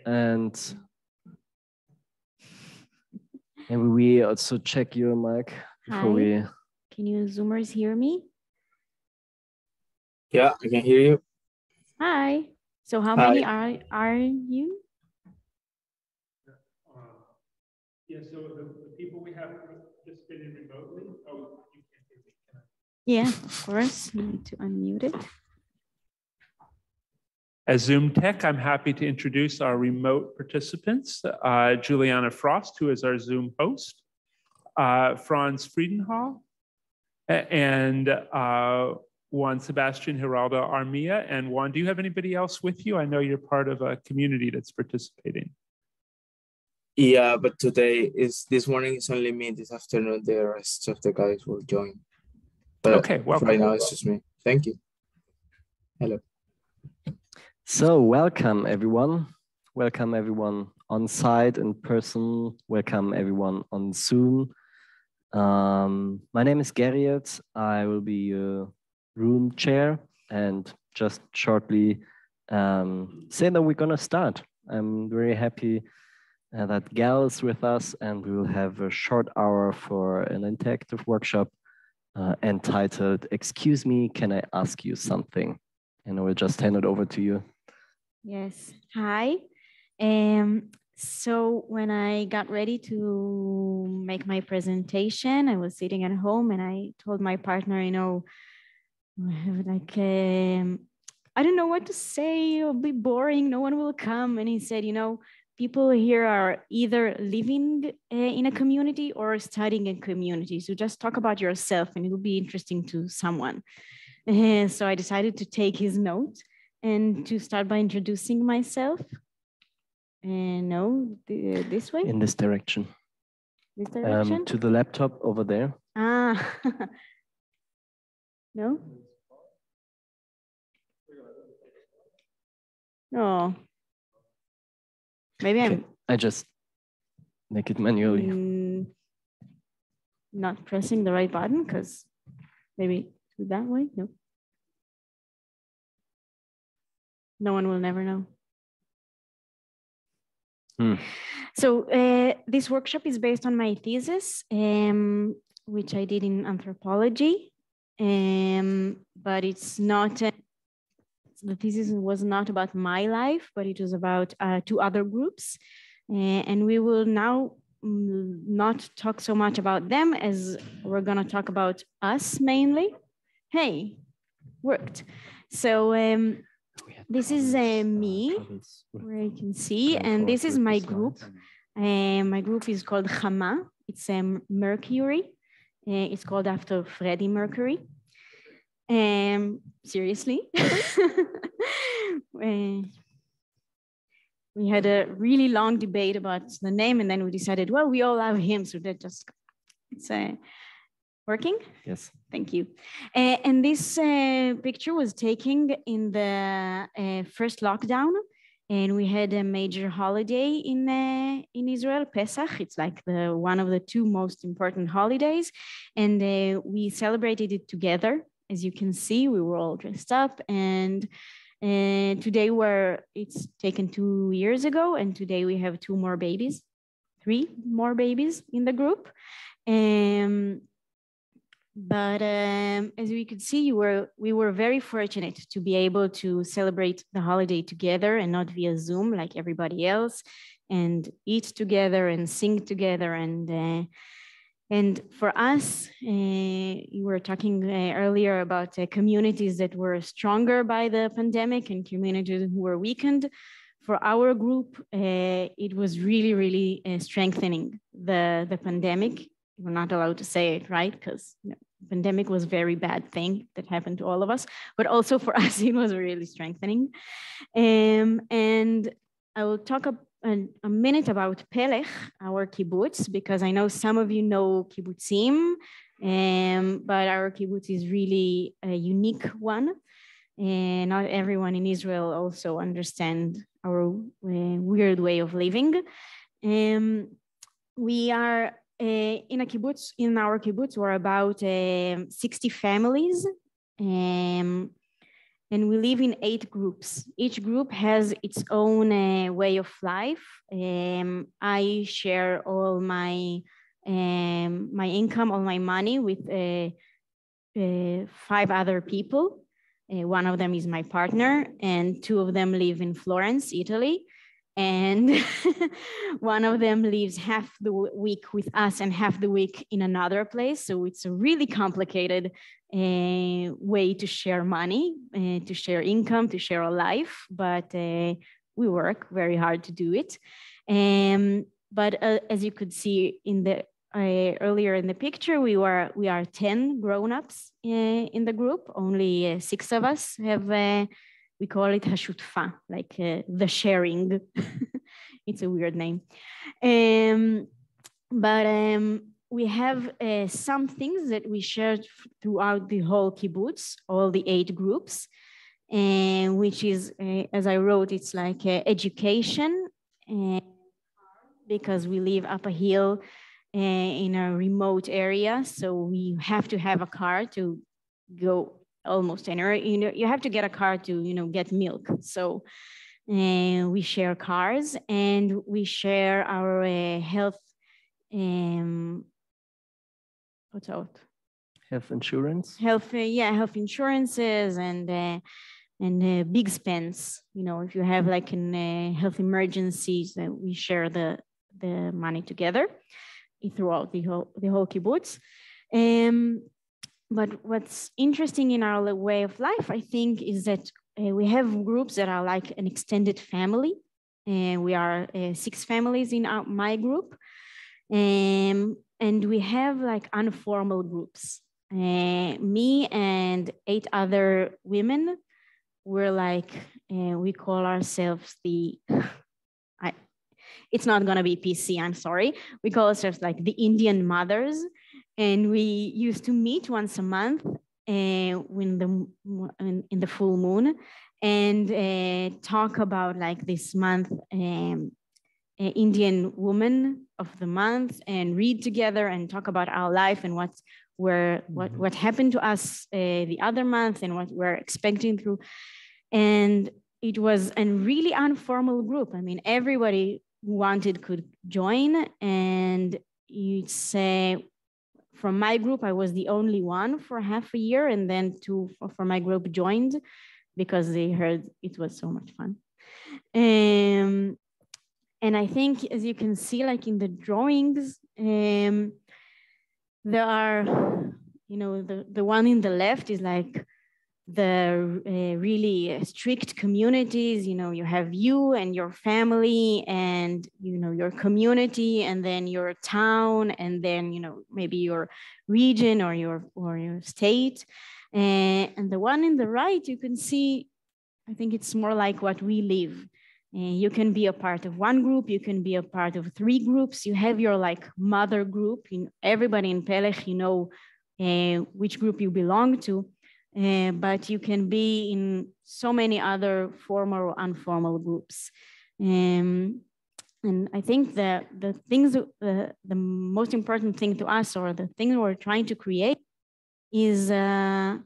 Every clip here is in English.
And maybe we also check your mic before we... Can you Zoomers hear me? Yeah, I can hear you. Hi. So how many are you? Yeah, so the people we have participating remotely, oh, you can't hear me, can I? Yeah, of course, you need to unmute it. As Zoom Tech, I'm happy to introduce our remote participants, Juliana Frost, who is our Zoom host, Franz Friedenhall, and Juan Sebastian Geraldo Armia. And Juan, do you have anybody else with you? I know you're part of a community that's participating. Yeah, but this morning is only me. This afternoon, the rest of the guys will join. But okay, welcome. Right now, it's just me. Thank you. Hello. So welcome, everyone. Welcome, everyone on site, in person. Welcome, everyone on Zoom. My name is Gerrit. I will be your room chair and just shortly say that we're going to start. I'm very happy that Gal is with us, and we will have a short hour for an interactive workshop entitled, "Excuse me, can I ask you something?" And I will just hand it over to you. Yes, hi. So when I got ready to make my presentation, I was sitting at home and I told my partner, you know, like, I don't know what to say, it'll be boring, no one will come. And he said, you know, people here are either living in a community or studying in community. So just talk about yourself and it'll be interesting to someone. So I decided to take his note and to start by introducing myself. And no, this way? In this direction. This direction? To the laptop over there. Ah, no? No. Maybe okay. I just make it manually. Not pressing the right button because maybe that way? No. No one will never know. So this workshop is based on my thesis, which I did in anthropology, but it's not, the thesis was not about my life, but it was about two other groups. And we will now not talk so much about them as we're gonna talk about us mainly. Hey, worked. So this is me, where you can see, and this is my group. My group is called Chama. It's Mercury. It's called after Freddie Mercury. Seriously. We had a really long debate about the name, and then we decided, well, we all love him, so that just, it's working? Yes. Thank you. And this picture was taken in the first lockdown, and we had a major holiday in Israel, Pesach. It's like one of the two most important holidays, and we celebrated it together. As you can see, we were all dressed up, and today it's taken 2 years ago, and today we have 3 more babies in the group. But as we could see, we were very fortunate to be able to celebrate the holiday together and not via Zoom like everybody else, and eat together and sing together. And for us, you were talking earlier about communities that were stronger by the pandemic and communities who were weakened. For our group, it was really, really strengthening the pandemic. We're not allowed to say it, right? Because pandemic was a very bad thing that happened to all of us, but also for us, it was really strengthening. And I will talk a minute about Pelech, our kibbutz, because I know some of you know kibbutzim, but our kibbutz is really a unique one. And not everyone in Israel also understand our weird way of living. We are in our kibbutz, we're about 60 families. And we live in 8 groups. Each group has its own way of life. I share all my income, all my money with 5 other people. One of them is my partner, and 2 of them live in Florence, Italy. And one of them lives half the week with us and half the week in another place. So it's a really complicated way to share money, to share income, to share a life. But we work very hard to do it. But as you could see in the earlier in the picture, we are 10 grown-ups in the group. Only 6 of us have, we call it hashutfa, like the sharing. It's a weird name. But we have some things that we shared throughout the whole kibbutz, all the 8 groups, which is, as I wrote, it's like education, because we live up a hill in a remote area, so we have to have a car to go almost anywhere. You have to get a car to get milk. So we share cars, and we share our health. What's out? Health insurance. Health insurances and big spends. If you have like an health emergencies, we share the money together throughout the whole kibbutz. But what's interesting in our way of life, I think, is that we have groups that are like an extended family. We are 6 families in my group. And we have like informal groups. Me and 8 other women, we're like, we call ourselves it's not going to be PC, I'm sorry. We call ourselves like the Indian mothers. And we used to meet once a month in the full moon and talk about like this month, Indian woman of the month, and read together and talk about our life and what happened to us the other month and what we're expecting through. And it was a really informal group. I mean, everybody who wanted could join. And you'd say, from my group, I was the only one for half a year, and then 2 from my group joined because they heard it was so much fun. And I think, as you can see, like in the drawings, there are, the one in the left is like the really strict communities. You have you and your family and, your community, and then your town, and then, maybe your region or your state. And the one in the right, you can see, I think it's more like what we live. You can be a part of one group, you can be a part of 3 groups. You have your like mother group. Everybody in Pelech, which group you belong to. But you can be in so many other formal or informal groups. And I think that the most important thing to us, or the thing we're trying to create, is a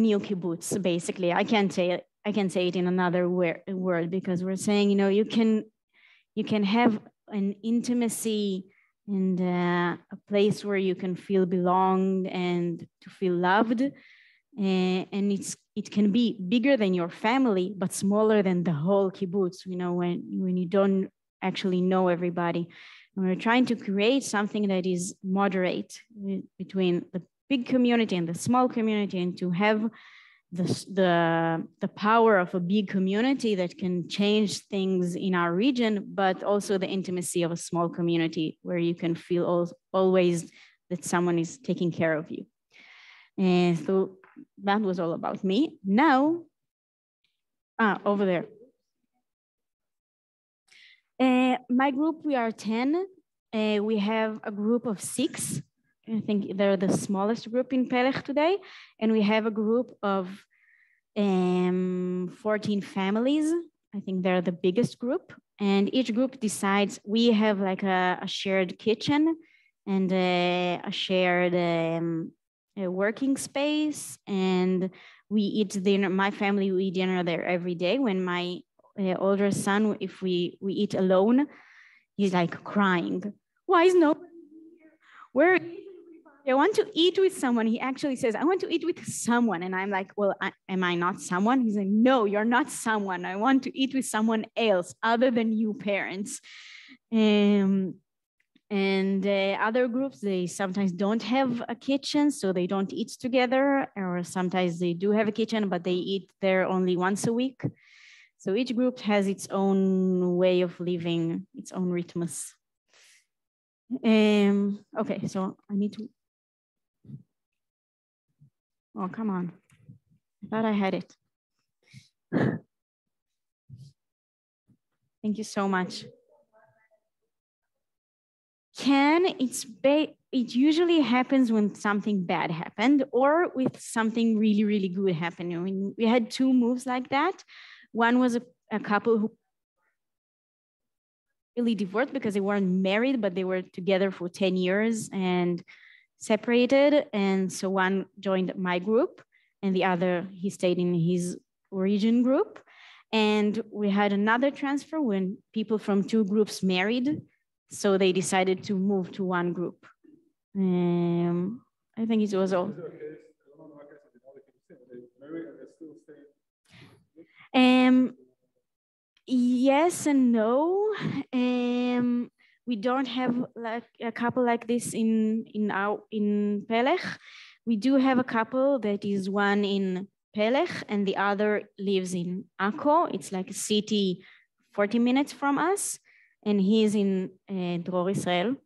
new kibbutz, basically. I can say it in another word, because we're saying, you can have an intimacy and a place where you can feel belonged and to feel loved. And it can be bigger than your family, but smaller than the whole kibbutz, when you don't actually know everybody. And we're trying to create something that is moderate between the big community and the small community, and to have the power of a big community that can change things in our region, but also the intimacy of a small community where you can feel always that someone is taking care of you. And so that was all about me. Now, over there. My group, we are 10. We have a group of 6. I think they're the smallest group in Pelech today. And we have a group of 14 families. I think they're the biggest group. And each group decides, we have like a shared kitchen and a shared working space, and we eat dinner. My family, we eat dinner there every day. When my older son, if we eat alone, he's like crying. Why is nobody here? Where? I want to eat with someone. He actually says, I want to eat with someone. And I'm like, well, am I not someone? He's like, no, you're not someone. I want to eat with someone else other than you parents. And other groups, they sometimes don't have a kitchen, so they don't eat together, or sometimes they do have a kitchen, but they eat there only once a week. So each group has its own way of living, its own rhythms. Okay, so I need to. Oh, come on. I thought I had it. Thank you so much. It usually happens when something bad happened or with something really, really good happening. We had two moves like that. One was a couple who really divorced because they weren't married, but they were together for 10 years and separated. And so one joined my group and the other, he stayed in his origin group. And we had another transfer when people from two groups married. So they decided to move to one group. I think it was all. Yes and no. We don't have like a couple like this in Pelech. We do have a couple that is one in Pelech and the other lives in Akko. It's like a city 40 minutes from us, and he's in Dror Israel.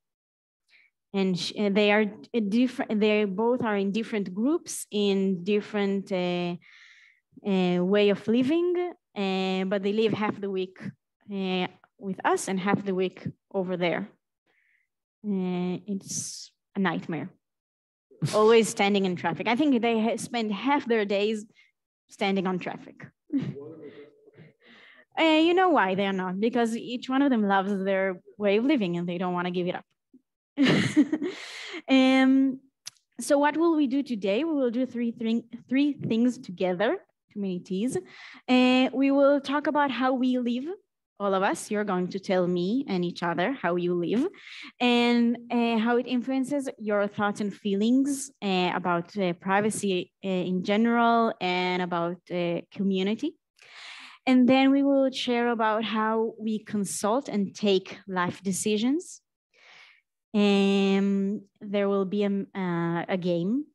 And they are different. They both are in different groups, in different way of living, but they live half the week with us and half the week over there. It's a nightmare. Always standing in traffic. I think they spend half their days standing on traffic. You know why they're not? Because each one of them loves their way of living and they don't want to give it up. So what will we do today? We will do three things together, too many T's. We will talk about how we live, all of us. You're going to tell me and each other how you live and how it influences your thoughts and feelings about privacy in general and about community. And then we will share about how we consult and take life decisions. There will be a game.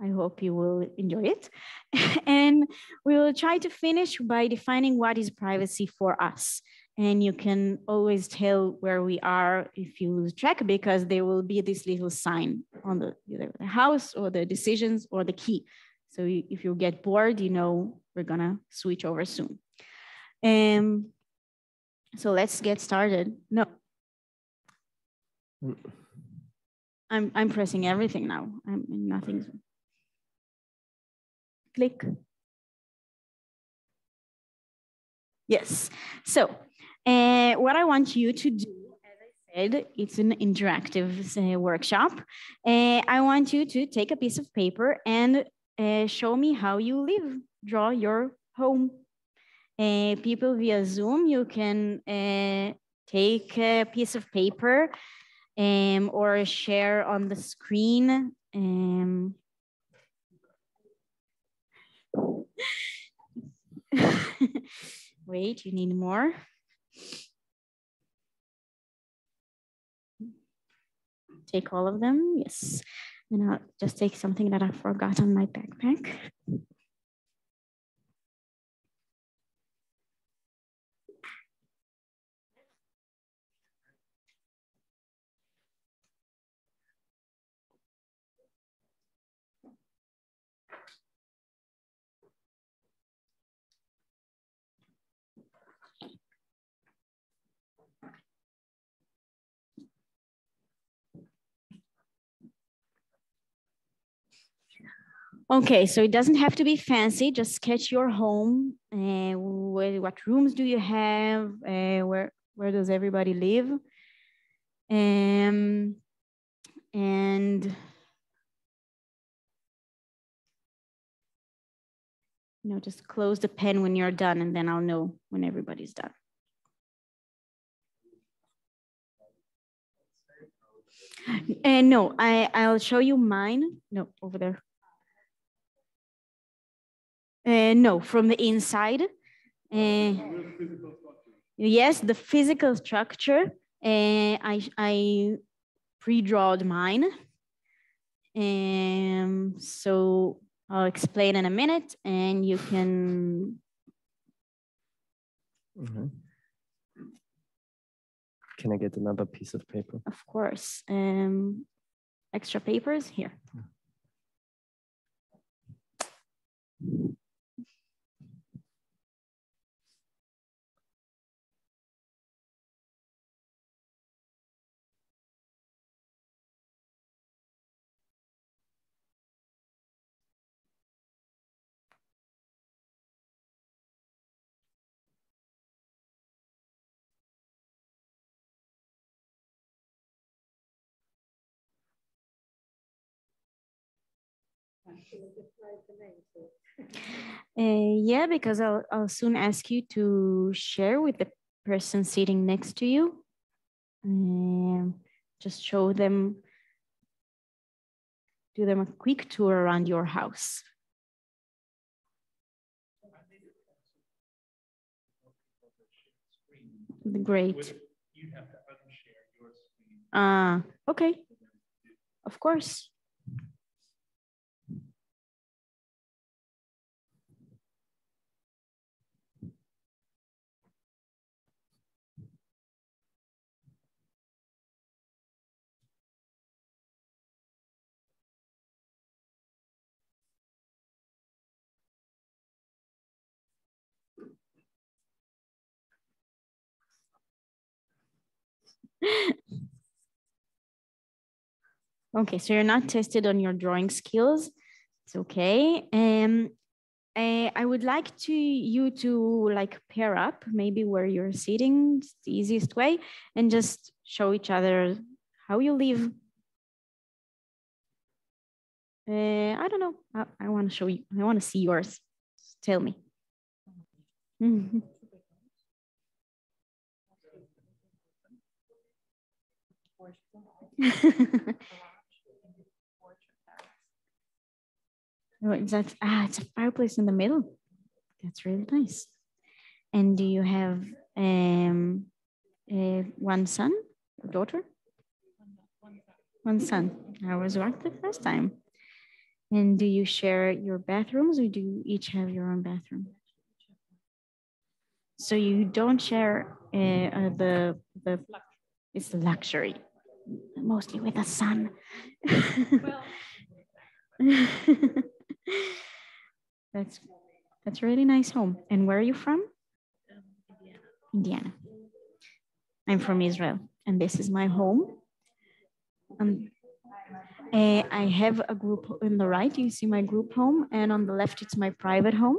I hope you will enjoy it. And we will try to finish by defining what is privacy for us. And you can always tell where we are if you lose track, because there will be this little sign on either the house or the decisions or the key. So if you get bored, you know we're gonna switch over soon. So let's get started. No. I'm pressing everything now. Nothing's. Click. Yes. So what I want you to do, as I said, it's an interactive workshop. I want you to take a piece of paper and show me how you live. Draw your home. People via Zoom, you can take a piece of paper or share on the screen. Wait, you need more? Take all of them, yes. And I'll just take something that I forgot on my backpack. Okay, so it doesn't have to be fancy, just sketch your home. What rooms do you have? Where does everybody live? And just close the pen when you're done, and then I'll know when everybody's done. And no, I'll show you mine. No, over there. No, from the inside. Yes, the physical structure. I pre-drawed mine. So I'll explain in a minute, and you can. Mm-hmm. Can I get another piece of paper? Of course. Extra papers here. Yeah, because I'll soon ask you to share with the person sitting next to you. Just show them, do them a quick tour around your house. Great. Okay, of course. Okay, so you're not tested on your drawing skills. It's okay. I would like you to like pair up, maybe where you're sitting, it's the easiest way, and just show each other how you live. I don't know. I want to show you. I want to see yours. Tell me. It's a fireplace in the middle. That's really nice. And do you have one son or daughter? One son. I was right the first time. And do you share your bathrooms, or do you each have your own bathroom? So you don't share it's luxury, mostly with a son. That's a really nice home. And where are you from? Indiana. I'm from Israel, and this is my home. I have a group on the right. You see my group home, and on the left, it's my private home.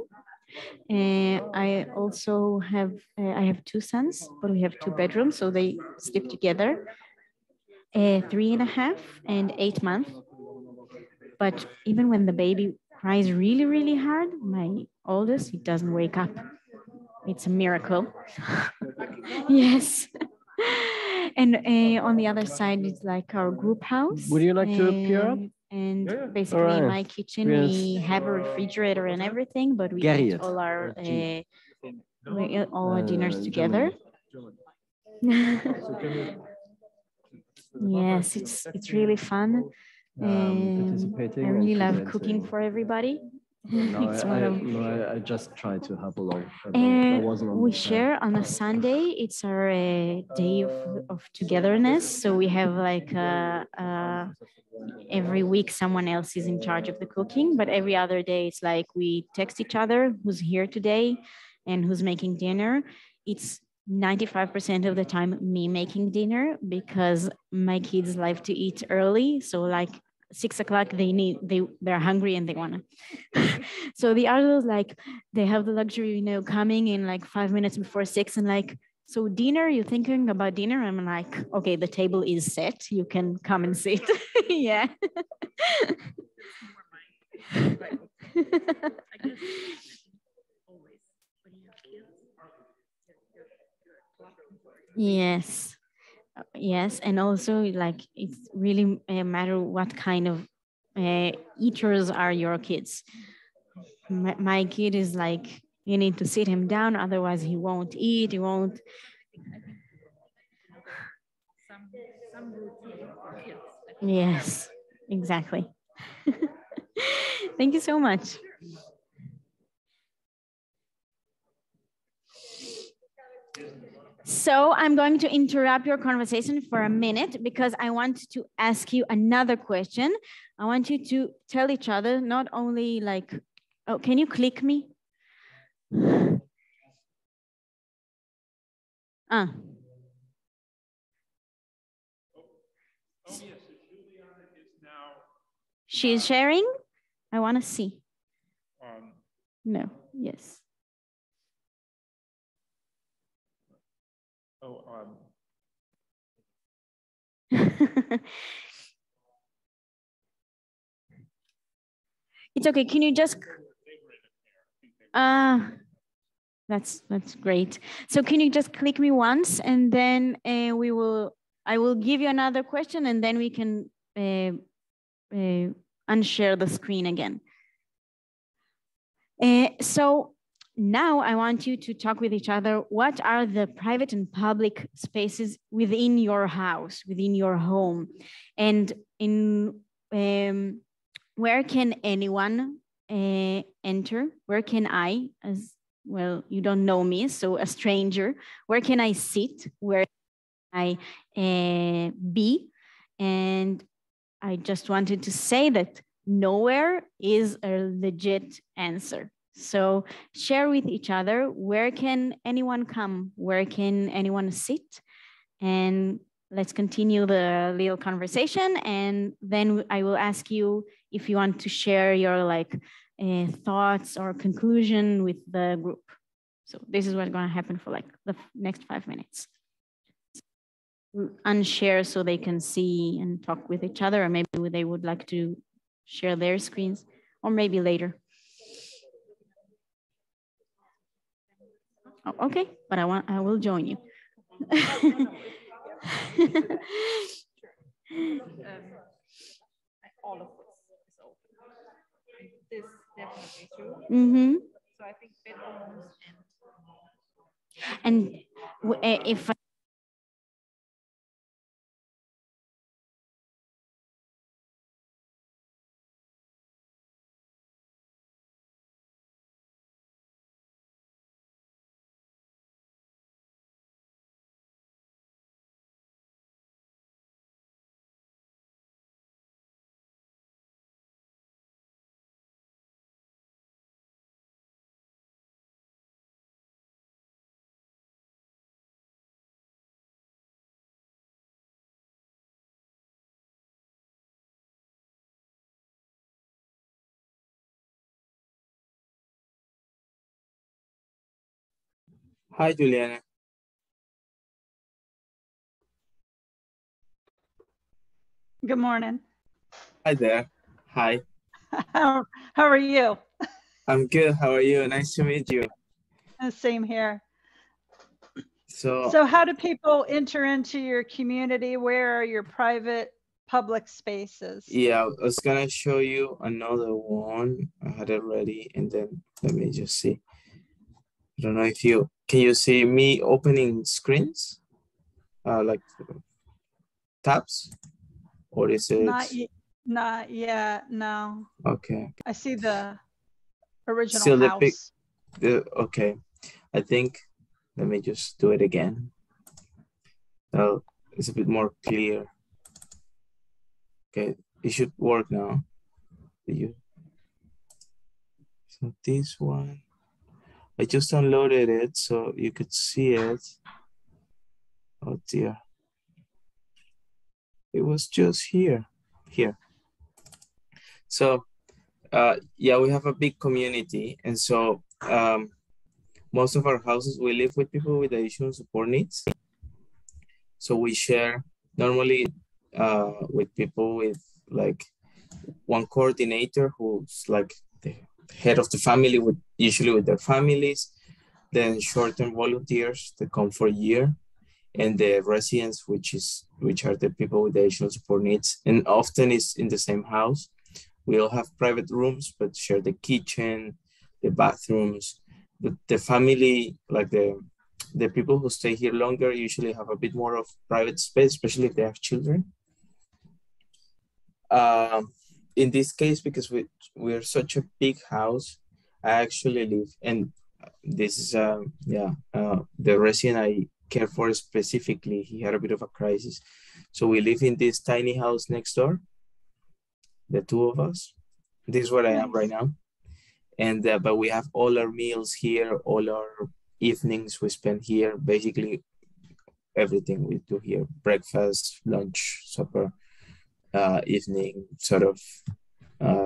I also have I have two sons, but we have two bedrooms, so they sleep together. 3.5 and 8 months. But even when the baby cries really, really hard, my oldest, he doesn't wake up. It's a miracle. Yes. And on the other side is like our group house. Would you like to appear up? And basically in my kitchen, we have a refrigerator and everything, but we eat all our dinners together. Yes, it's really fun. I really love cooking for everybody. I just try to help along. We share on a Sunday. It's our day of togetherness. So we have like every week someone else is in charge of the cooking, but every other day it's like we text each other who's here today and who's making dinner. It's 95% of the time me making dinner because my kids like to eat early. So like 6 o'clock, they're hungry and they want to. So the others, like, they have the luxury, coming in like 5 minutes before 6 and like, so dinner, you're thinking about dinner? I'm like, okay, the table is set. You can come and sit. Yeah. Yes. Yes, and also like it's really a matter what kind of eaters are your kids. My kid is like, you need to sit him down, otherwise he won't eat, he won't. Yes, exactly. Thank you so much. So I'm going to interrupt your conversation for a minute because I want to ask you another question. I want you to tell each other, not only like, oh, can you click me? She's sharing? I want to see. No, yes. It's okay. Can you just that's great. So can you just click me once, and then I will give you another question, and then we can unshare the screen again. So now I want you to talk with each other. What are the private and public spaces within your house, within your home? And in where can anyone enter? Where can I, as well, you don't know me, so a stranger, where can I sit? Where can I be? And I just wanted to say that nowhere is a legit answer. So share with each other, where can anyone come? Where can anyone sit? And let's continue the little conversation. And then I will ask you if you want to share your like thoughts or conclusion with the group. So this is what's going to happen for like the next 5 minutes. Unshare so they can see and talk with each other, or maybe they would like to share their screens, or maybe later. Oh, okay, but I will join you. All of this is open. This definitely true. Mm-hmm. So I think bedrooms and if Hi, Juliana. Good morning. Hi there. Hi. How are you? I'm good. How are you? Nice to meet you. Same here. So how do people enter into your community? Where are your private public spaces? yeah, I was gonna show you another one. I had it ready, and then let me just see. I don't know if can you see me opening screens? Like tabs? Or is it? Not yet, no. Okay. I see the original Still house. Okay. I think, let me just do it again. So it's a bit more clear. Okay, it should work now. So this one, I just downloaded it so you could see it. Oh dear. It was just here. So yeah, we have a big community, and so most of our houses, we live with people with additional support needs. So we share normally with people with like one coordinator who's like the head of the family, usually with their families. then short-term volunteers that come for a year, and the residents, which are the people with the additional support needs, and often it's in the same house. We all have private rooms, but share the kitchen, the bathrooms. The family, like the people who stay here longer, usually have a bit more of private space, especially if they have children. In this case, because we're such a big house, I actually live, and this is the resident I care for specifically, he had a bit of a crisis. So we live in this tiny house next door, the two of us. This is where I am right now. And but we have all our meals here, all our evenings we spend here, basically everything we do here, breakfast, lunch, supper, evening, sort of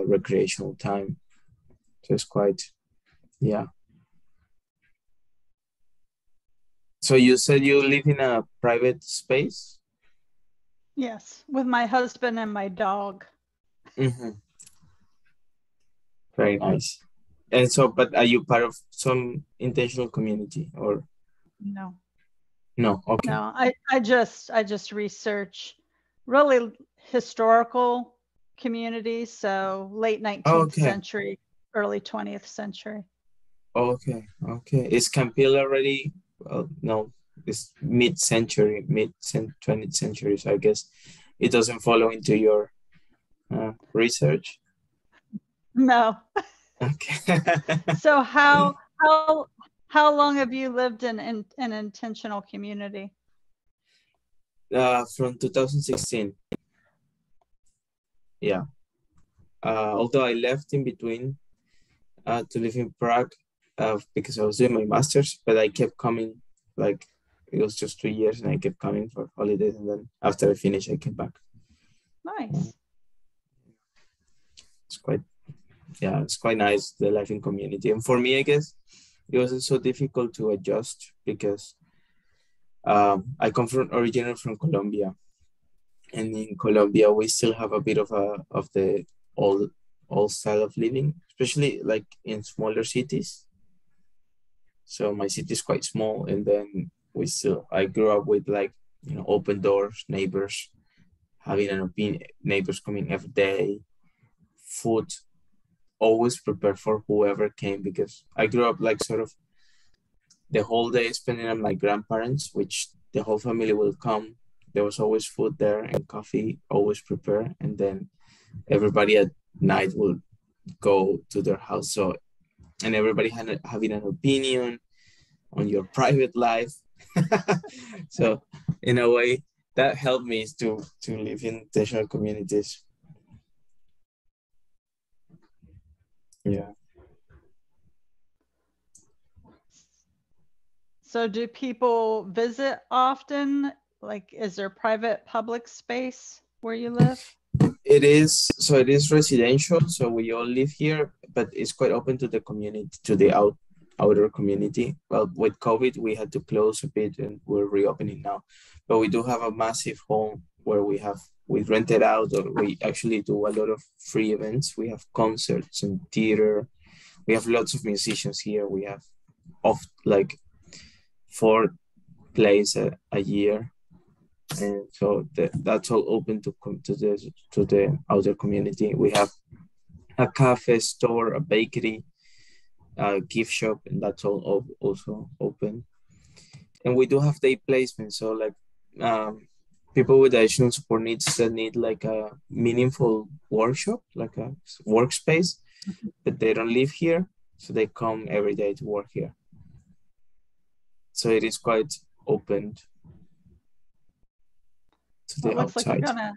recreational time. So it's quite, yeah. So you said you live in a private space? Yes, with my husband and my dog. Mm-hmm. Very nice. And so, but are you part of some intentional community or? No. No, okay. No, I just research really historical communities, so late 19th century, early 20th century. Okay, okay. Is Campbell already? Well, no, it's mid-century, mid-20th century. So I guess it doesn't follow into your research. No. Okay. So how long have you lived in an intentional community? From 2016. Yeah. Although I left in between to live in Prague because I was doing my master's, but I kept coming. Like it was just 2 years, and I kept coming for holidays, and then after I finished, I came back. Nice. It's quite nice, the life in community. And for me, I guess it wasn't so difficult to adjust because I come originally from Colombia, and in Colombia we still have a bit of the old style of living, especially like in smaller cities. So my city is quite small, and then I grew up with like open doors, neighbors, having an opinion, neighbors coming every day, food always prepared for whoever came, because I grew up like sort of the whole day spending at my grandparents, which the whole family will come. There was always food there and coffee always prepared, and then everybody at night will go to their house. So, and everybody having an opinion on your private life. So in a way that helped me to live in intentional communities. Yeah. So do people visit often? Like, is there private public space where you live? It is residential, so we all live here, but it's quite open to the community, to the outer community. Well, with COVID, we had to close a bit, and we're reopening now. But we do have a massive home where we rent it out, or we actually do a lot of free events. We have concerts and theater. We have lots of musicians here. We have like 4 plays a year. And so that's all open to the outer community. We have a cafe, store, a bakery, a gift shop, and that's all also open. And we do have day placement, so like people with additional support needs that need like a meaningful workshop, like a workspace, but they don't live here, so they come every day to work here. So it is quite open. It looks like you're gonna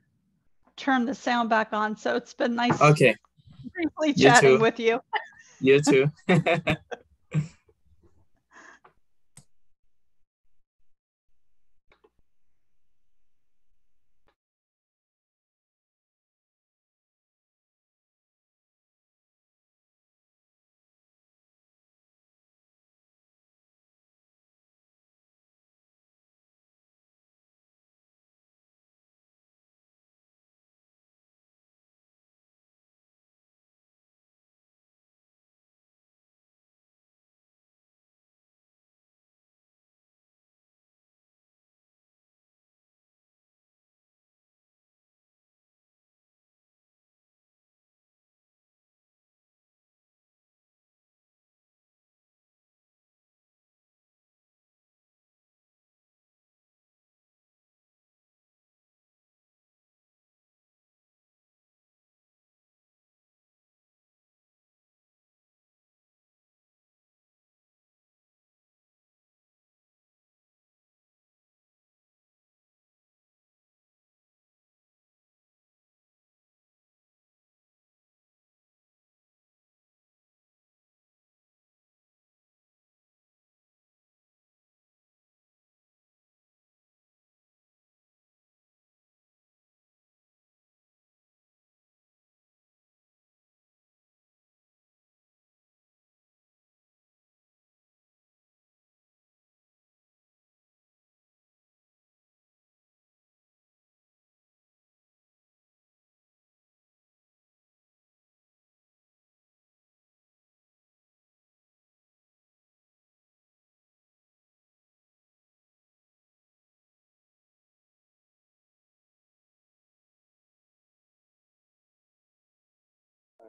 turn the sound back on. So it's been nice briefly chatting with you. You too.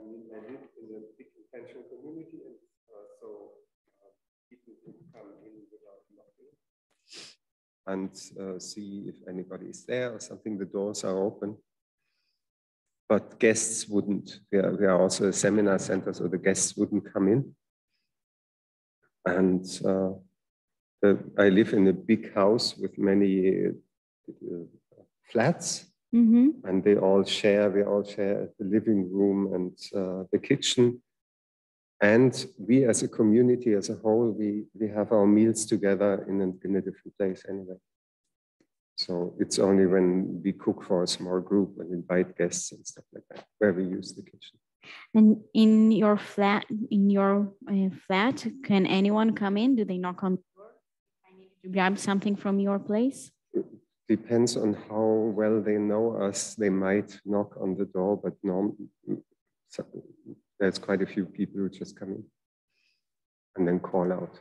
mean, I live in a big intentional community, and so people would come in without knocking and see if anybody is there or something. The doors are open, but guests wouldn't. We are also a seminar center, so the guests wouldn't come in. And I live in a big house with many flats. Mm-hmm. And we all share the living room and the kitchen. And we as a community, as a whole, we have our meals together in a different place anyway. So it's only when we cook for a small group and invite guests and stuff like that, where we use the kitchen. And in your flat, can anyone come in? Do they knock on the door? I need to grab something from your place? Depends on how well they know us. They might knock on the door, but there's quite a few people who just come in and then call out.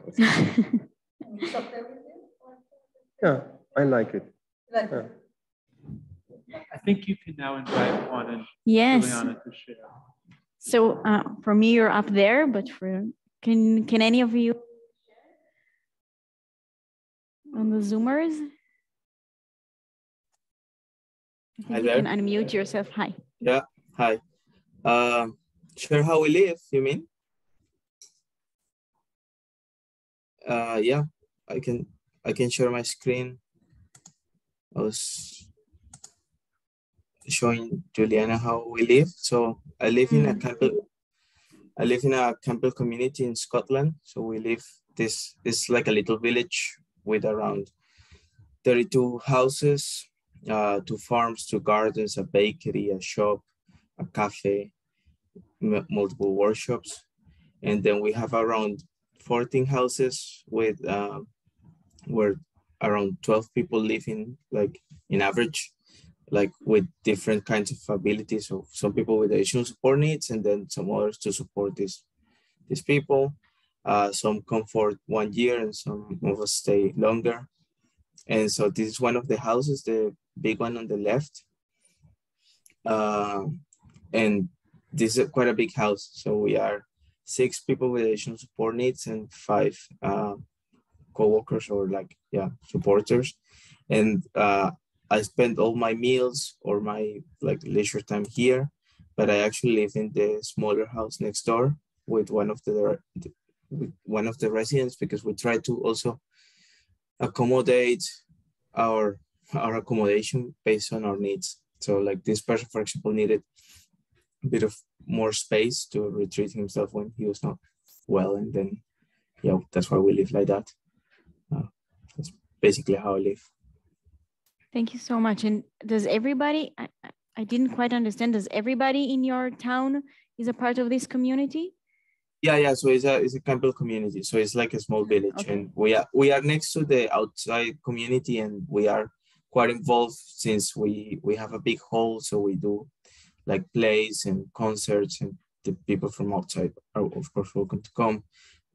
Yeah, I like it. Yeah. I think you can now invite Juan and Yes. Juliana to share. So for me, you're up there, but can any of you on the Zoomers? I think you can unmute yourself. Hi. Yeah, hi. Share how we live, you mean? Yeah, I can share my screen. I was showing Juliana how we live. So I live in a Campbell community in Scotland. So we live this is like a little village with around 32 houses, 2 farms, 2 gardens, a bakery, a shop, a cafe, multiple workshops, and then we have around 14 houses with where around 12 people live in, like in average, like with different kinds of abilities. So some people with additional support needs, and then some others to support these people. Some come for 1 year, and some of us stay longer. And so this is one of the houses, the big one on the left. And this is quite a big house. So we are 6 people with additional support needs and 5 co-workers or supporters. And I spend all my meals or my leisure time here, but I actually live in the smaller house next door with one of the residents, because we try to also accommodate our accommodation based on our needs. So like this person, for example, needed a bit of more space to retreat himself when he was not well, and then that's why we live like that. That's basically how I live. Thank you so much. And does everybody, I didn't quite understand, does everybody in your town is a part of this community? Yeah. So it's a Campbell community. So it's like a small village, okay. And we are next to the outside community, and we are quite involved since we have a big hall. So we do like plays and concerts, and the people from outside are of course welcome to come.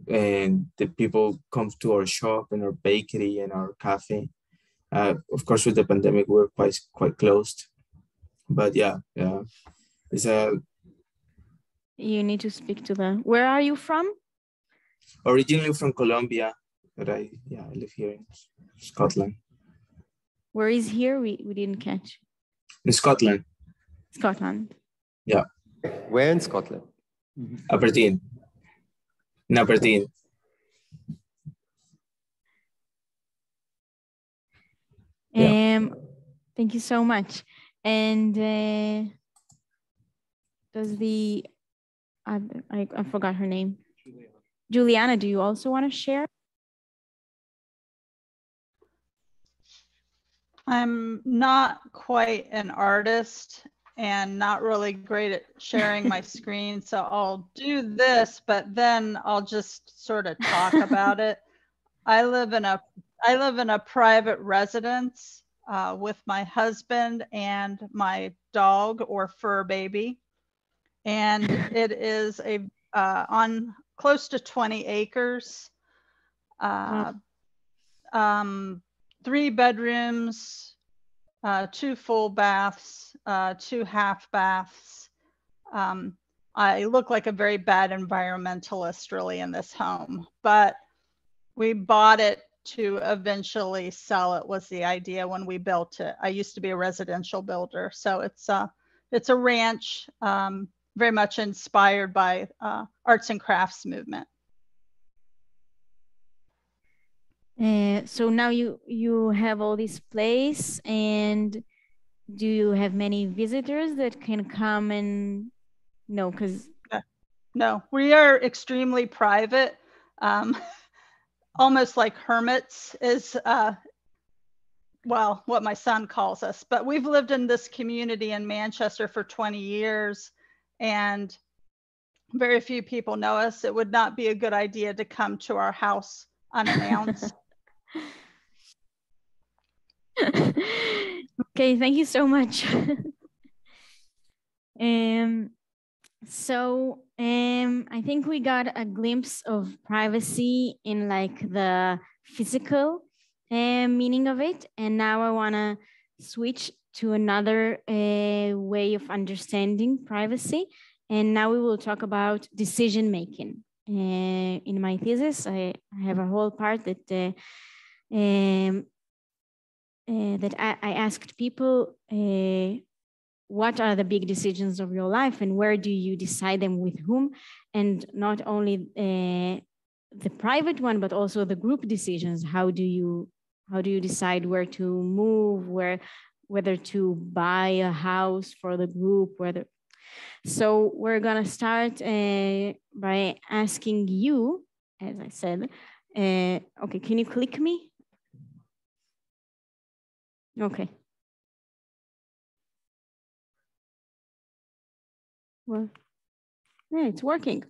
And the people come to our shop and our bakery and our cafe. Of course, with the pandemic, we're quite closed. But yeah, it's a. You need to speak to them. Where are you from? Originally from Colombia, but I live here in Scotland. Where is here? We didn't catch. In Scotland. Scotland. Yeah. Where in Scotland? Aberdeen. In Aberdeen. Thank you so much. And does I forgot her name. Juliana, do you also want to share? I'm not quite an artist and not really great at sharing my screen, so I'll do this, but then I'll just sort of talk about it. I live in a private residence with my husband and my dog or fur baby, and it is on close to 20 acres. 3 bedrooms, 2 full baths, 2 half baths. I look like a very bad environmentalist really in this home, but we bought it to eventually sell it was the idea when we built it. I used to be a residential builder, so it's a ranch, very much inspired by arts and crafts movement. So now you have all this place, and do you have many visitors that can come and no, because no, we are extremely private, almost like hermits is well, what my son calls us. But we've lived in this community in Manchester for 20 years, and very few people know us. It would not be a good idea to come to our house unannounced. Okay, thank you so much. So I think we got a glimpse of privacy in like the physical meaning of it. And now I want to switch to another way of understanding privacy. And now we will talk about decision making. In my thesis, I have a whole part that I asked people, what are the big decisions of your life and where do you decide them with whom? And not only the private one, but also the group decisions. How do you decide where to move, whether to buy a house for the group, So we're gonna start by asking you, as I said, okay, can you click me? Okay. Well, yeah, it's working.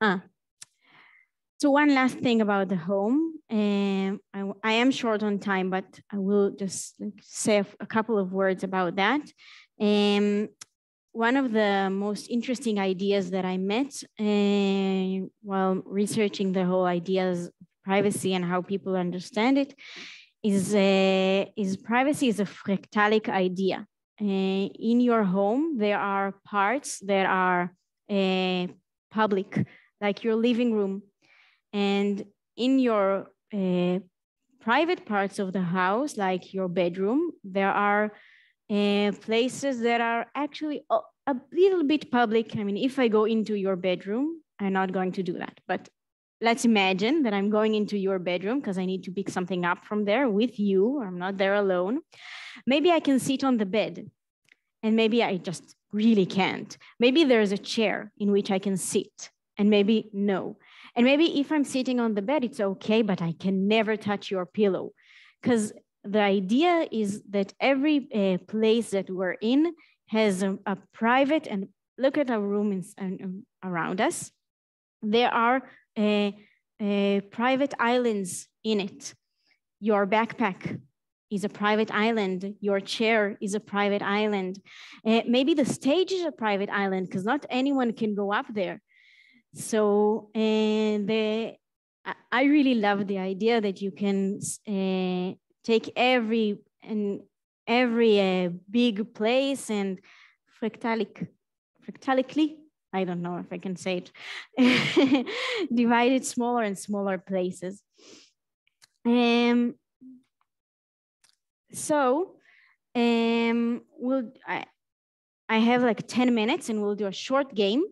So one last thing about the home. I am short on time, but I will just say a couple of words about that. One of the most interesting ideas that I met while researching the whole ideas of privacy and how people understand it is privacy is a fractalic idea. In your home, there are parts that are public, like your living room. And in your private parts of the house, like your bedroom, there are places that are actually a little bit public. I mean, if I go into your bedroom, I'm not going to do that. But let's imagine that I'm going into your bedroom because I need to pick something up from there with you. I'm not there alone. Maybe I can sit on the bed, and maybe I just really can't. Maybe there's a chair in which I can sit, and maybe no. And maybe if I'm sitting on the bed, it's okay, but I can never touch your pillow. Because the idea is that every place that we're in has a private, and look at our room around us. There are private islands in it. Your backpack is a private island. Your chair is a private island. Maybe the stage is a private island because not anyone can go up there. So I really love the idea that you can take every big place and fractalically, I don't know if I can say it, divide it smaller and smaller places. So I have like 10 minutes and we'll do a short game.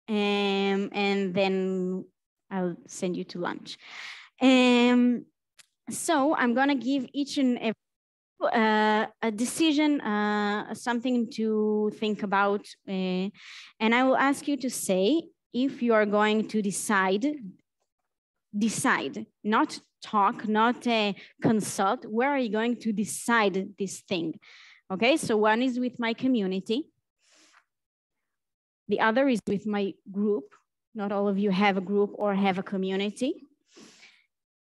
And then I'll send you to lunch. So I'm gonna give each and every a decision, something to think about, and I will ask you to say if you are going to decide, not talk, not consult. Where are you going to decide this thing? Okay, so one is with my community. The other is with my group. Not all of you have a group or have a community.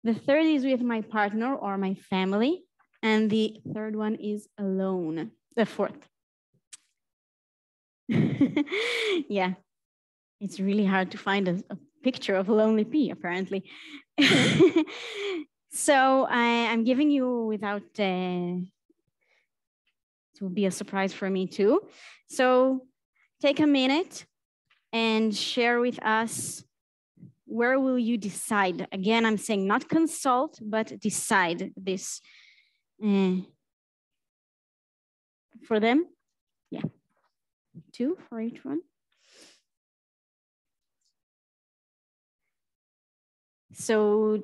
The third is with my partner or my family. And the third one is alone, the fourth. Yeah, it's really hard to find a picture of a lonely pea, apparently. So I'm giving you without, it will be a surprise for me too. So take a minute and share with us where will you decide. Again, I'm saying not consult, but decide this for them. Yeah, 2 for each one. So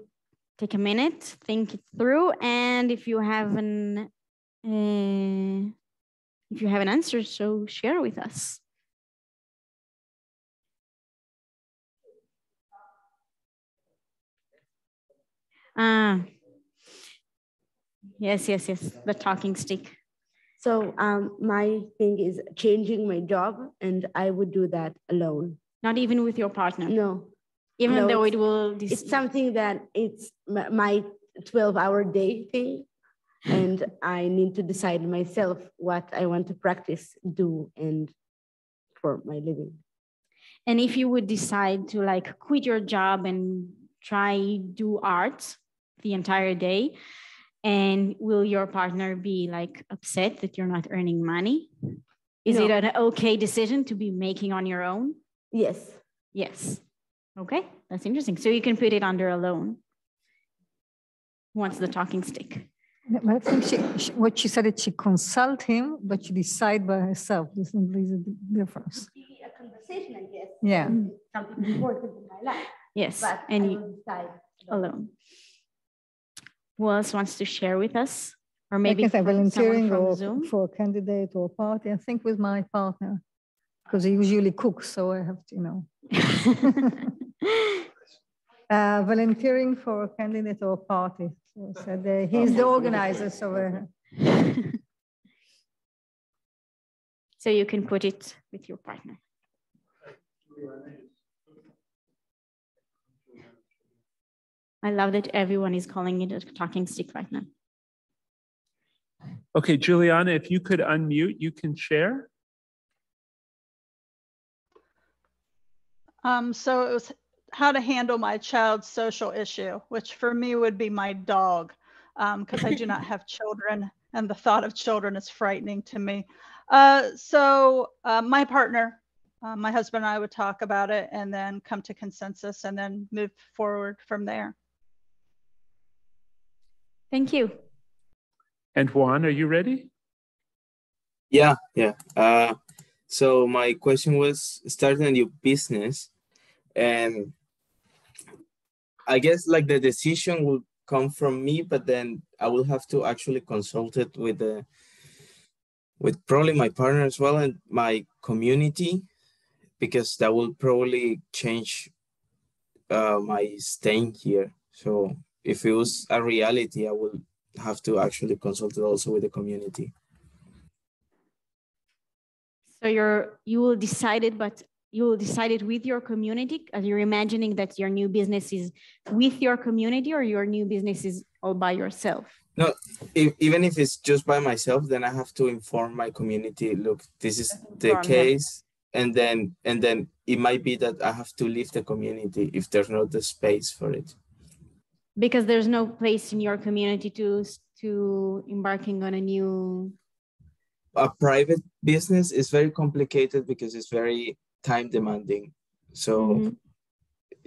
take a minute, think it through, and if you have an answer, so share with us. Yes, the talking stick. So my thing is changing my job, and I would do that alone. Not even with your partner? No. Even though it will... It's something that it's my 12-hour day thing, and I need to decide myself what I want to practice, do, and for my living. And if you would decide to like quit your job and try do art the entire day, and will your partner be like upset that you're not earning money? Is it an okay decision to be making on your own? Yes. Yes. Okay, that's interesting. So you can put it under alone. Who wants the talking stick? I think what she said is she consult him, but she decide by herself. This is the difference. A conversation, I guess. Yeah. Something important in my life. Yes, but and I you will decide alone. Who else wants to share with us? Or maybe I volunteering from or Zoom? for a candidate or a party. I think with my partner, because he usually cooks, so I have to, you know. Volunteering for a candidate or a party. So he's the organizer, so. So you can put it with your partner. I love that everyone is calling it a talking stick right now. Okay, Juliana, if you could unmute, you can share. So it was how to handle my child's social issue, which for me would be my dog, because I do not have children, and the thought of children is frightening to me. So my partner, my husband and I would talk about it and then come to consensus and then move forward from there. Thank you. And Juan, are you ready? Yeah. So my question was starting a new business, and I guess like the decision will come from me, but then I will have to actually consult it with probably my partner as well and my community, because that will probably change my staying here. So if it was a reality, I will have to actually consult it also with the community. So you will decide it, but you will decide it with your community? Are you imagining that your new business is with your community, or your new business is all by yourself? No, even if it's just by myself, then I have to inform my community, look, this is the case. And then it might be that I have to leave the community if there's not the space for it. Because there's no place in your community to embarking on a private business is very complicated because it's very time demanding. So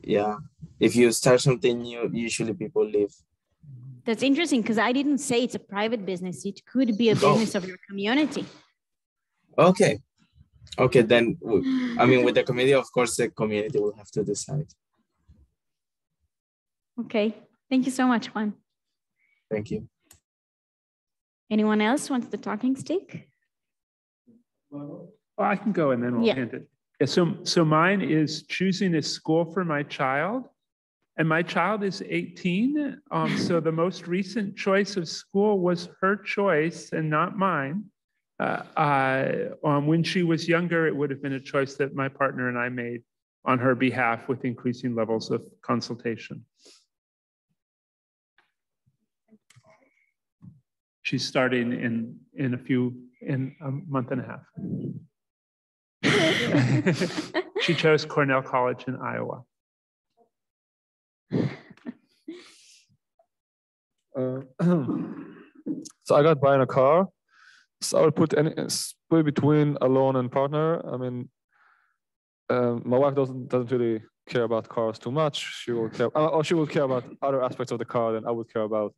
yeah, if you start something new, usually people leave. That's interesting, because I didn't say it's a private business. It could be a business of your community. Okay, then, I mean, with the community, of course, the community will have to decide. Okay, thank you so much, Juan. Thank you. Anyone else wants the talking stick? Well, I can go and then we'll hand it. Yeah, so mine is choosing a school for my child. And my child is 18. So the most recent choice of school was her choice and not mine. When she was younger, it would have been a choice that my partner and I made on her behalf with increasing levels of consultation. She's starting in a month and a half. She chose Cornell College in Iowa. So I got buying a car. So I would put between alone and partner. I mean, my wife doesn't really care about cars too much. She will care, or she will care about other aspects of the car than I would care about.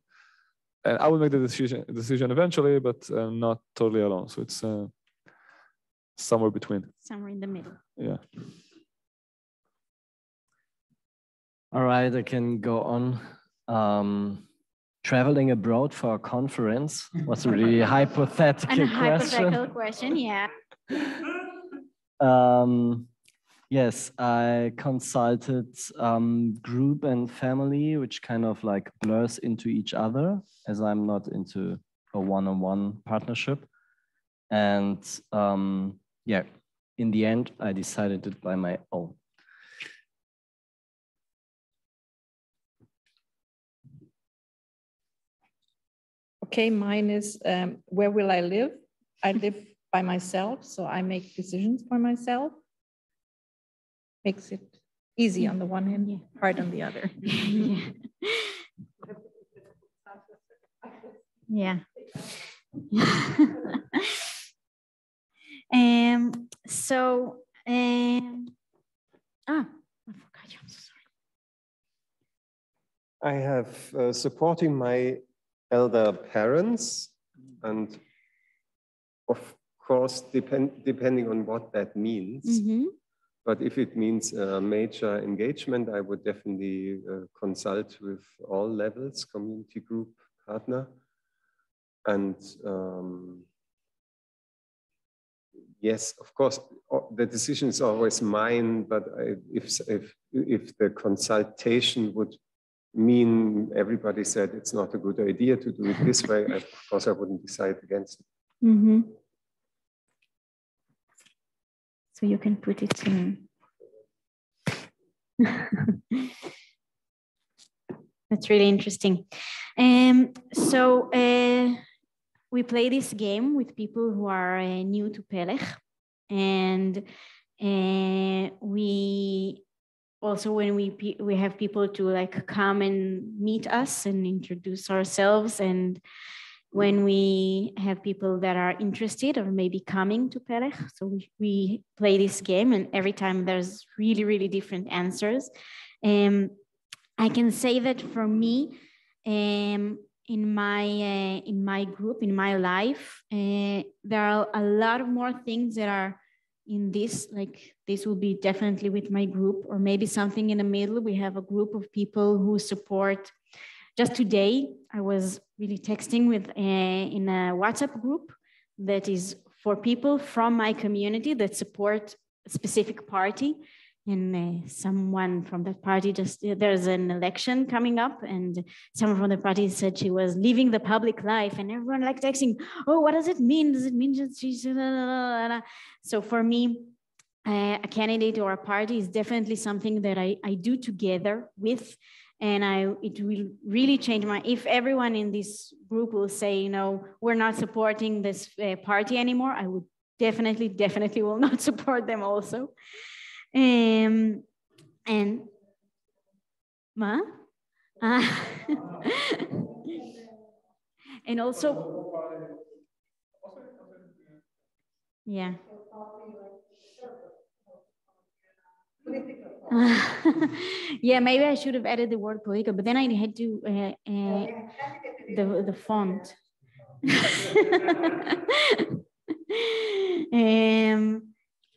And I will make the decision eventually, but not totally alone. So it's somewhere between. Somewhere in the middle. Yeah. All right, I can go on. Traveling abroad for a conference was a really hypothetical Hypothetical question, yeah. Yes, I consulted group and family, which kind of like blurs into each other, as I'm not into a one-on-one partnership. And yeah, in the end, I decided it by my own. Okay, mine is where will I live? I live by myself, so I make decisions for myself. Makes it easy on the one hand, hard on the other. Yeah. So, I forgot you. I'm so sorry. I have supporting my elder parents, and of course, depending on what that means. Mm-hmm. But if it means a major engagement, I would definitely consult with all levels, community group, partner. And yes, of course, the decision is always mine, but if the consultation would mean everybody said it's not a good idea to do it this way, of course I wouldn't decide against it. Mm-hmm. So you can put it in. That's really interesting. So we play this game with people who are new to Pelech, and we also, when we have people to like come and meet us and introduce ourselves, and when we have people that are interested or maybe coming to Pelech, so we play this game, and every time there's really, really different answers. I can say that for me, in my group, in my life, there are a lot of more things that are in this, like this will be definitely with my group, or maybe something in the middle. We have a group of people who support. Just today, I was really texting with in a WhatsApp group that is for people from my community that support a specific party. And someone from that party there's an election coming up, and someone from the party said she was living the public life, and everyone like texting, oh, what does it mean? Does it mean that she's... So for me, a candidate or a party is definitely something that I do together with, and it will really change if everyone in this group will say, you know, we're not supporting this party anymore, I would definitely will not support them also. And ma? And also, yeah. Yeah, maybe I should have added the word political, but then I had to the font.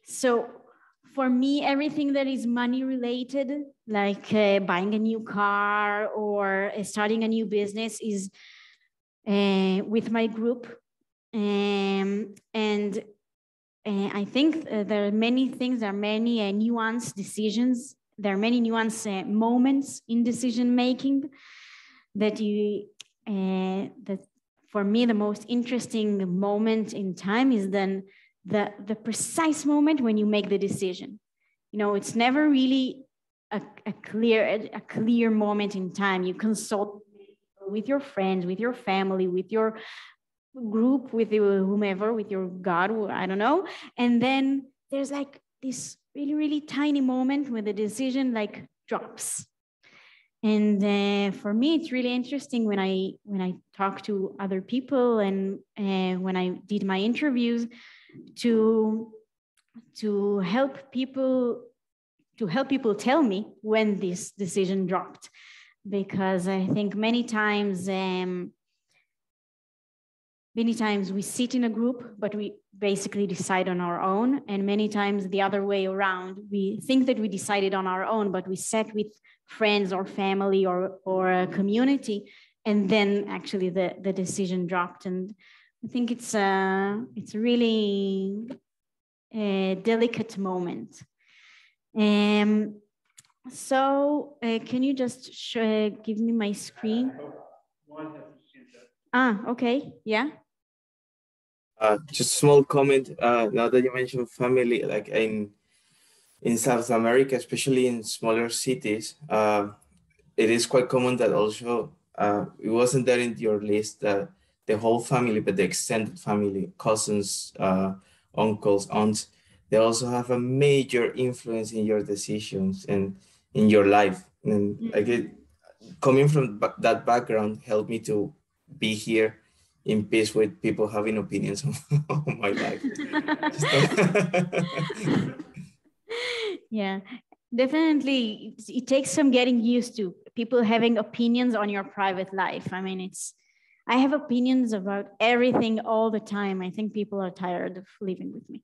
So for me, everything that is money related, like buying a new car or starting a new business, is with my group. And I think there are many things, there are many nuanced decisions, there are many nuanced moments in decision making that that for me, the most interesting moment in time is then the precise moment when you make the decision. You know, it's never really a clear moment in time. You consult with your friends, with your family, with your group, with whomever, with your God, I don't know. And then there's like this really, really tiny moment when the decision like drops. And for me, it's really interesting when I talk to other people and when I did my interviews to to help people tell me when this decision dropped, because I think many times we sit in a group, but we basically decide on our own. And many times the other way around, we think that we decided on our own, but we sat with friends or family or a community, and then actually the decision dropped. And I think it's a really delicate moment. So can you just give me my screen? Okay, yeah. Just a small comment. Now that you mentioned family, like in South America, especially in smaller cities, it is quite common that also it wasn't there in your list that the whole family, but the extended family, cousins, uncles, aunts, they also have a major influence in your decisions and in your life. And like coming from that background helped me to be here in peace with people having opinions on my life. Yeah, definitely. It takes some getting used to people having opinions on your private life. I mean, I have opinions about everything all the time. I think people are tired of living with me.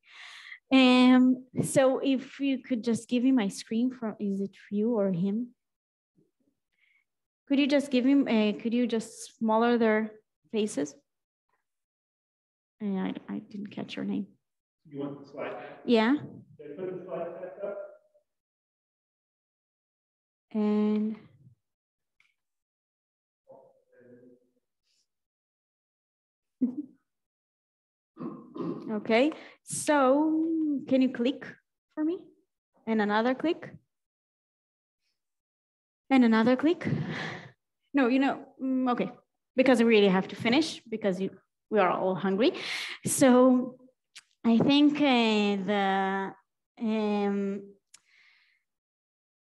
So if you could just give me my screen is it for you or him? Could you just give him, could you just smaller their faces? I didn't catch your name. You want the slide? Yeah. Did I put the slide back up? And okay, so can you click for me? And another click? And another click? No, okay, because I really have to finish because we are all hungry. So I think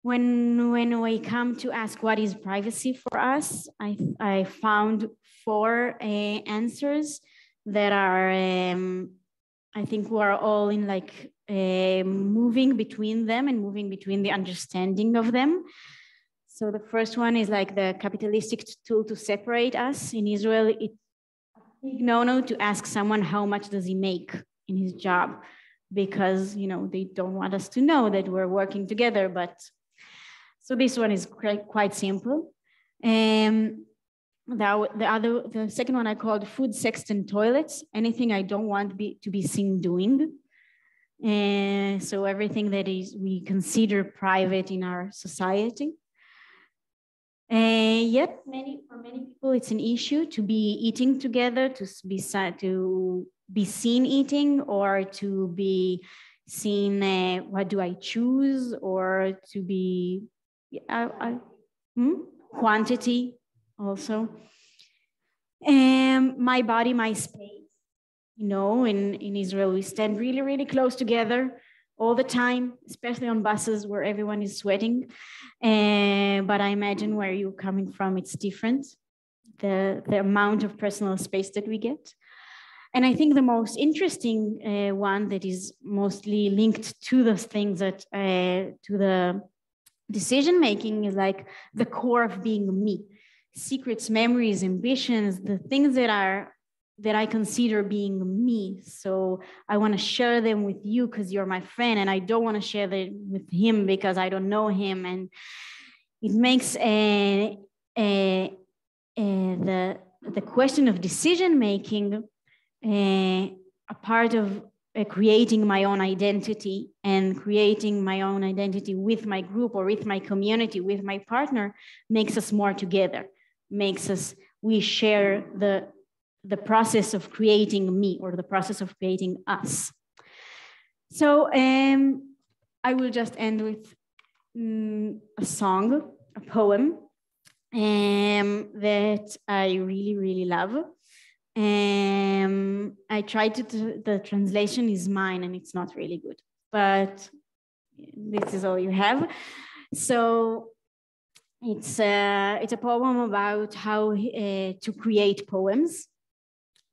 when we come to ask what is privacy for us, I found 4 answers that are, I think we are all in like moving between them and moving between the understanding of them. So the first one is like the capitalistic tool to separate us. In Israel, it's a big no-no to ask someone how much does he make in his job, because they don't want us to know that we're working together. But so this one is quite simple. The second one I called food, sex, and toilets. Anything I don't want to be seen doing. So everything that we consider private in our society. Yet for many people, it's an issue to be eating together, to be seen eating, or to be seen, what do I choose, or to be quantity also. My body, my space. In Israel, we stand really, really close together all the time, especially on buses where everyone is sweating. But I imagine where you're coming from, it's different, the amount of personal space that we get. And I think the most interesting one that is mostly linked to those things to the decision-making is like the core of being me. Secrets, memories, ambitions, the things that I consider being me. So I want to share them with you because you're my friend, and I don't want to share them with him because I don't know him. And it makes the question of decision-making a part of creating my own identity, and creating my own identity with my group or with my community, with my partner, makes us more together, we share the process of creating me, or the process of creating us. So I will just end with a song, a poem that I really, really love. I tried the translation is mine and it's not really good, but this is all you have. So it's a poem about how to create poems.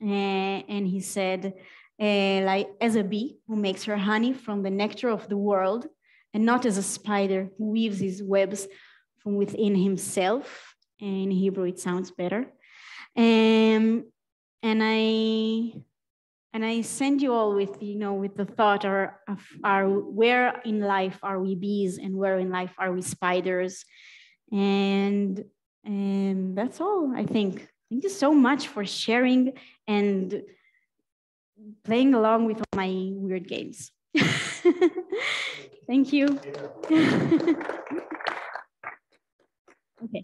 And he said, like as a bee who makes her honey from the nectar of the world, and not as a spider who weaves his webs from within himself. In Hebrew, it sounds better. And I send you all with, with the thought where in life are we bees and where in life are we spiders? And that's all, I think. Thank you so much for sharing and playing along with all my weird games. Thank you. Okay.